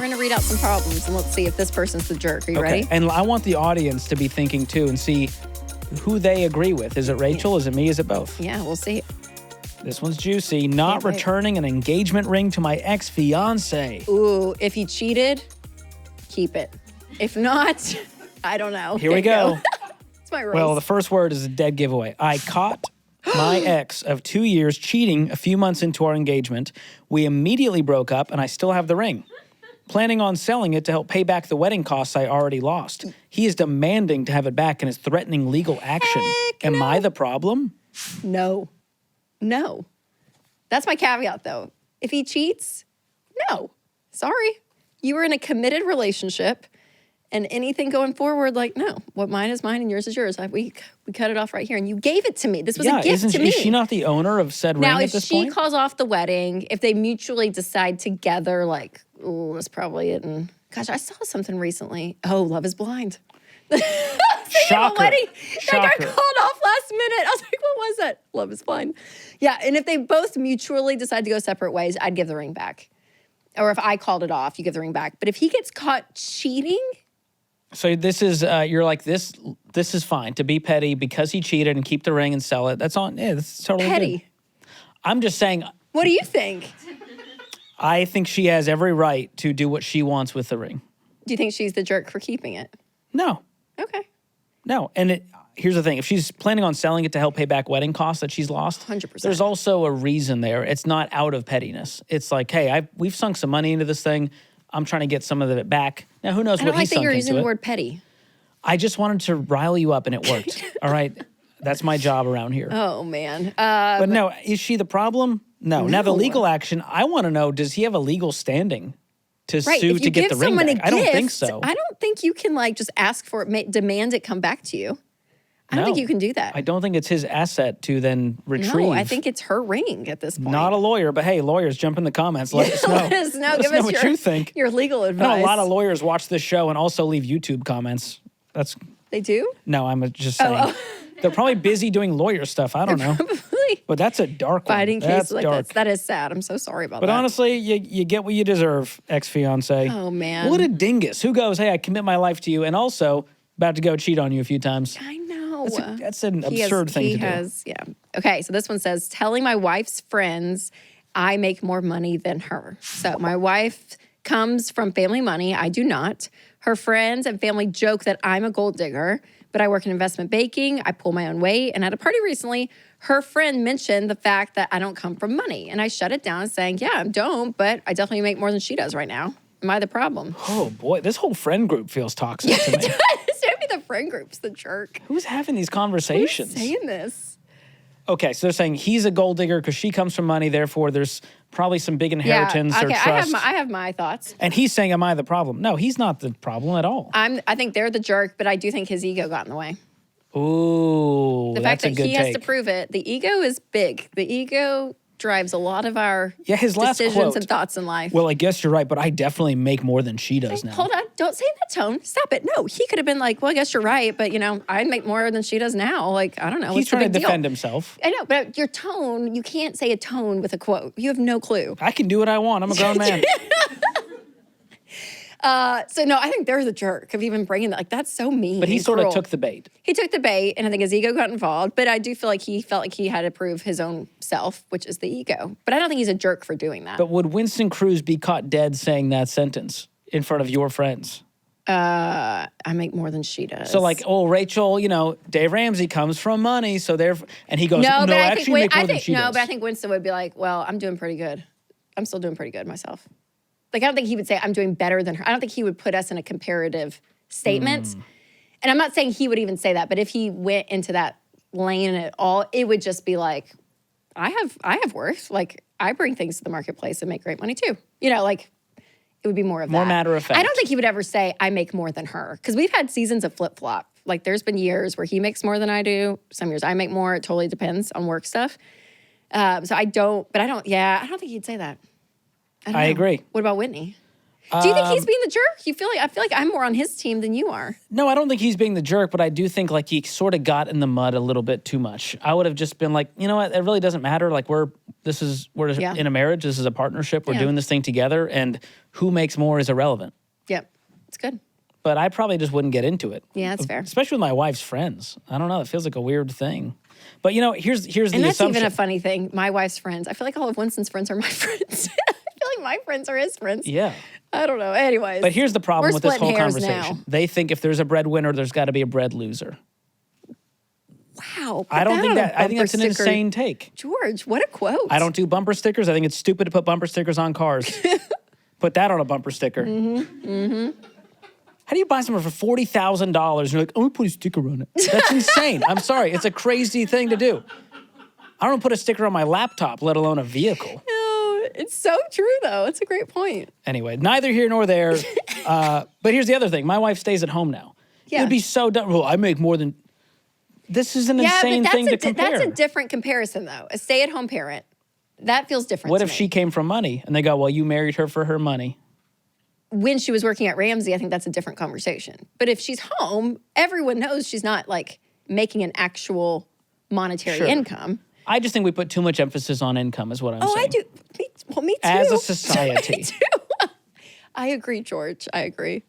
We're going to read out some problems, and let's see if this person's the jerk. Are you ready? And I want the audience to be thinking, too, and see who they agree with. Is it Rachel? Is it me? Is it both? Yeah, we'll see. This one's juicy. Not returning an engagement ring to my ex-fiancé. Ooh, if he cheated, keep it. If not, I don't know. Here we go. It's my rules. Well, the first word is a dead giveaway. I caught my ex of 2 years cheating a few months into our engagement. We immediately broke up, and I still have the ring. Planning on selling it to help pay back the wedding costs I already lost. He is demanding to have it back and is threatening legal action. Am I the problem? No. That's my caveat, though. If he cheats, no. Sorry. You were in a committed relationship, and anything going forward, like, no. What mine is mine and yours is yours. We cut it off right here, and you gave it to me. This was a gift to me. Is she not the owner of said ring at this point? Now, if she calls off the wedding, if they mutually decide together, like, oh, that's probably it. And gosh, I saw something recently. Oh, Love is Blind. Shocker. Wedding. Shocker. That got called off last minute. I was like, what was that? Love is Blind. Yeah, and if they both mutually decide to go separate ways, I'd give the ring back. Or if I called it off, you give the ring back. But if he gets caught cheating... So this is, you're like, this is fine to be petty because he cheated and keep the ring and sell it. That's totally petty. Good. I'm just saying... What do you think? I think she has every right to do what she wants with the ring. Do you think she's the jerk for keeping it? No. Okay. No. And here's the thing. If she's planning on selling it to help pay back wedding costs that she's lost, 100%. There's also a reason there. It's not out of pettiness. It's like, hey, we've sunk some money into this thing. I'm trying to get some of it back. Now, who knows what he sunk into it. I don't like that you're using the word petty. I just wanted to rile you up, and it worked. All right? That's my job around here. Oh, man. But no, is she the problem? No. Now, the legal action, I want to know, does he have a legal standing to sue to get the ring back? I don't think so. I don't think you can, like, just ask for it, demand it come back to you. I don't think you can do that. I don't think it's his asset to then retrieve. No, I think it's her ring at this point. Not a lawyer, but hey, lawyers, jump in the comments. Let us know. Let us know. Give us what you think. Your legal advice. I know a lot of lawyers watch this show and also leave YouTube comments. They do? No, I'm just saying. They're probably busy doing lawyer stuff. I don't know. Probably. But that's a dark one. Fighting cases like that. That is sad. I'm so sorry about that. But honestly, you get what you deserve, ex-fiancé. Oh, man. What a dingus. Who goes, hey, I commit my life to you, and also about to go cheat on you a few times. I know. That's an absurd thing to do. Yeah. Okay, so this one says, telling my wife's friends I make more money than her. So my wife comes from family money. I do not. Her friends and family joke that I'm a gold digger, but I work in investment banking. I pull my own weight. And at a party recently, her friend mentioned the fact that I don't come from money. And I shut it down saying, yeah, I don't, but I definitely make more than she does right now. Am I the problem? Oh, boy. This whole friend group feels toxic to me. Maybe the friend group's the jerk. Who's having these conversations? Who's saying this? Okay, so they're saying he's a gold digger because she comes from money, therefore there's probably some big inheritance or trust. I have my thoughts. And he's saying, am I the problem? No, he's not the problem at all. I think they're the jerk, but I do think his ego got in the way. Ooh, the fact that he has to prove it. The ego is big. The ego drives a lot of our his last decisions quote, and thoughts in life. Well, I guess you're right, but I definitely make more than she does now. Hold on. Don't say in that tone. Stop it. No, he could have been like, well, I guess you're right, but, I make more than she does now. Like, I don't know. He's trying to defend himself. I know, but your tone, you can't say a tone with a quote. You have no clue. I can do what I want. I'm a grown man. So, no, I think they're the jerk of even bringing that. Like, that's so mean. But he sort of took the bait. He took the bait, and I think his ego got involved. But I do feel like he felt like he had to prove his own self, which is the ego. But I don't think he's a jerk for doing that. But would Winston Cruz be caught dead saying that sentence in front of your friends? I make more than she does. So like, oh, Rachel, Dave Ramsey comes from money, so therefore, and he goes, no, actually make more than she does. No, but I think Winston would be like, well, I'm doing pretty good. I'm still doing pretty good myself. Like, I don't think he would say I'm doing better than her. I don't think he would put us in a comparative statement. And I'm not saying he would even say that, but if he went into that lane at all, it would just be like, I have worth. Like, I bring things to the marketplace and make great money too. Like, it would be more of that. More matter of fact. I don't think he would ever say, I make more than her. Because we've had seasons of flip-flop. Like, there's been years where he makes more than I do. Some years I make more. It totally depends on work stuff. So I don't think he'd say that. I agree. What about Whitney? Do you think he's being the jerk? I feel like I'm more on his team than you are. No, I don't think he's being the jerk, but I do think like he sort of got in the mud a little bit too much. I would have just been like, you know what? It really doesn't matter. Like we're we're Yeah. in a marriage. This is a partnership. We're Yeah. doing this thing together, and who makes more is irrelevant. Yep. It's good. But I probably just wouldn't get into it. Yeah, that's fair. Especially with my wife's friends. I don't know. It feels like a weird thing. But here's the And that's assumption. even a funny thing. My wife's friends. I feel like all of Winston's friends are my friends. I feel like my friends are his friends. Yeah. I don't know. Anyways. But here's the problem we're with this whole splitting hairs conversation. now. They think if there's a breadwinner, there's got to be a bread loser. Wow. I don't think that. I think that's an sticker. insane take. George, what a quote. I don't do bumper stickers. I think it's stupid to put bumper stickers on cars. Put that on a bumper sticker. How do you buy something for $40,000 and you're like, I'm gonna put a sticker on it? That's insane. I'm sorry. It's a crazy thing to do. I don't put a sticker on my laptop, let alone a vehicle. No, it's so true, though. It's a great point. Anyway, neither here nor there. But here's the other thing. My wife stays at home now. Yeah. It'd be so dumb. Well, I make more than... This is an insane thing to compare. That's a different comparison, though. A stay-at-home parent, that feels different What to if me. she came from money? And they go, well, you married her for her money. When she was working at Ramsey, I think that's a different conversation. But if she's home, everyone knows she's not, like, making an actual monetary Sure. income. I just think we put too much emphasis on income is what I'm Oh, saying. I do. Me too. As a society. I agree, George. I agree.